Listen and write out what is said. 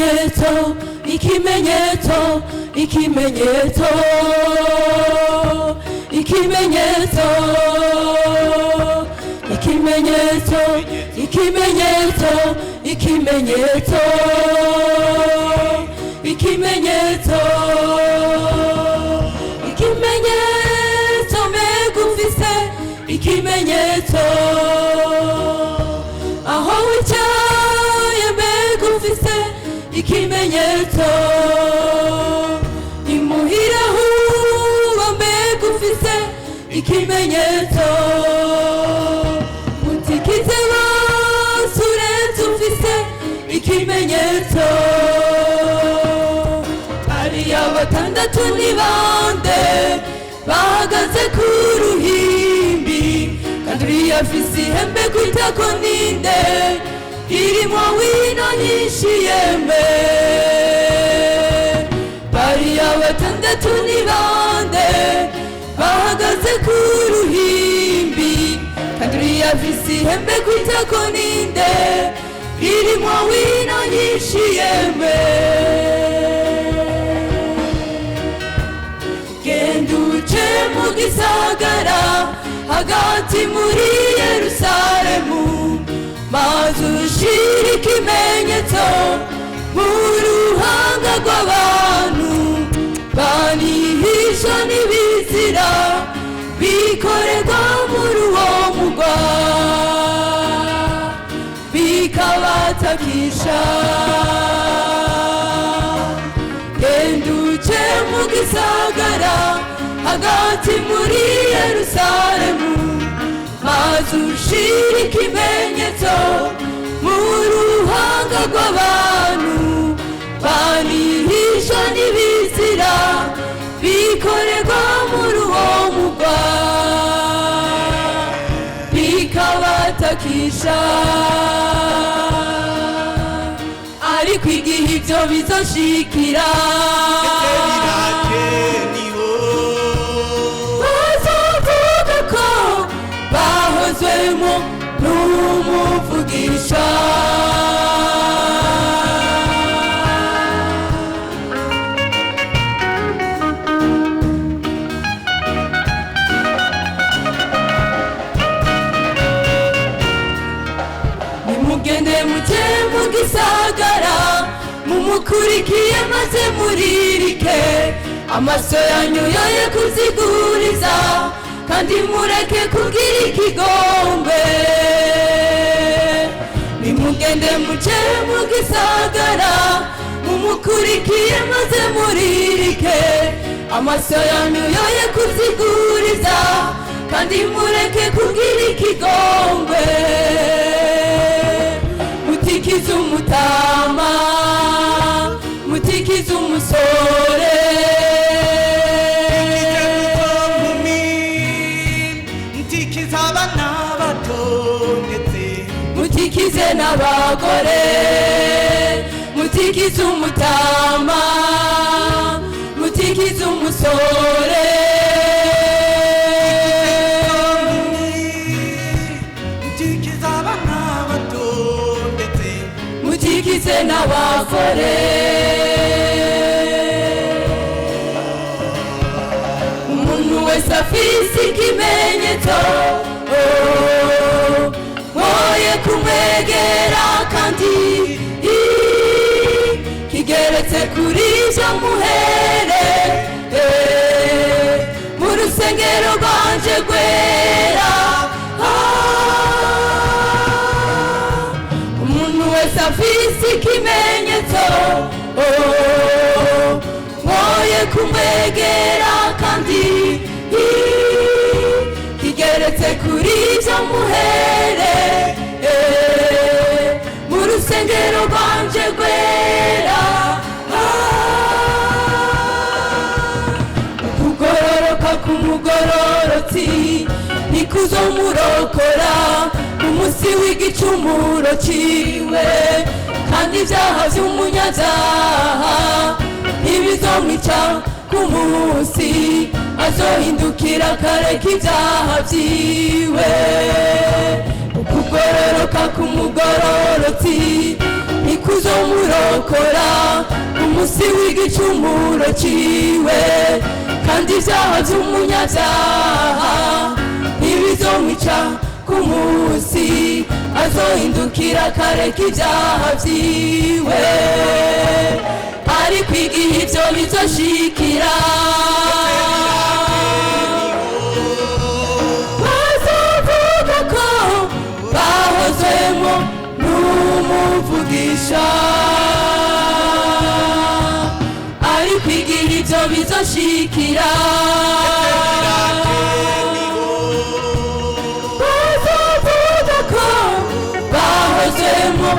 ikimenyetso ikimenyetso ikimenyetso ikimenyetso ikimenyetso ikimenyetso ikimenyetso ikimenyetso ikimenyetso megufise ikimenyetso aho wicaye megufise ikimenyetso imuhira huba megufise ikimenyetso mutikize basure tufise ikimenyetso ariya batandatu ni bande bahagaze ku ruhimbi kandi uriya afise ihembe kwitako ninde irimo wino nyinshi yembe bariya batandatu ni bande bahagaze ku ruhimbi kandi uriya afise ihembe kwitako ninde irimo wino nyinshi yembe genda uje mu gisagara hagati muri Yerusalemu maze ushire ikimenyetso mu ruhanga rw'abantu banihisha n'ibizira bikorerwa muri uwo mugwa bikabatakisha genda uje mu gisagara hagati muri Yerusalemu maze ushire ikimenyetso mu ruhanga rw'abantu banihisha n'ibizira bikorerwa muri uwo mugwa bikabatakisha ariko igihe ibyo bizoshikira bazovuga ko bahozwemo n'umuvugisha nimugende muje mu gisagara mumukurikiye maze muririke amaso yanyu yoye kuziguriza kandi mureke kugira ikigombe nimugende muje mu gisagara mumukurikiye maze muririke amaso yanyu yoye kuziguriza kandi mureke kugira ikigombe mutikize umutama mutikize umusore mutikize abana bato ndetse mutikize n'abagore mutikize umutama mutikize umusore mutikize abana bato ndetse mutikize n'abagore umuntu wese afise ikimenyetso mwoye kumwegera kandi kigeretse kuri ivyo muhere mu rusengero rwanje rwera umuntu wese afise ikimenyetso mwoye kumwegera kandi kigeretse kuri ivyo muhere mu rusengero rwanje rwera ukugororoka k'umugororotsi nikuzomurokora umunsi w'igicumuro ciwe kandi ivyaha vy'umunyabyaha ntibizomwica ku munsi azohindukira akareka ivyaha vyiwe ukugororoka k'umugororotsi nikuzomurokora umunsi w'igicumuro ciwe kandi ivyaha vy'umunyabyaha ntibizomwica ku munsi azohindukira akareka ivyaha vyiwe ariko igihe ivyo bizoshikira bazovuga ko bahozemo n'umuvugisha ariko igihe ivyo bizoshikira bazovuga ko bahozemo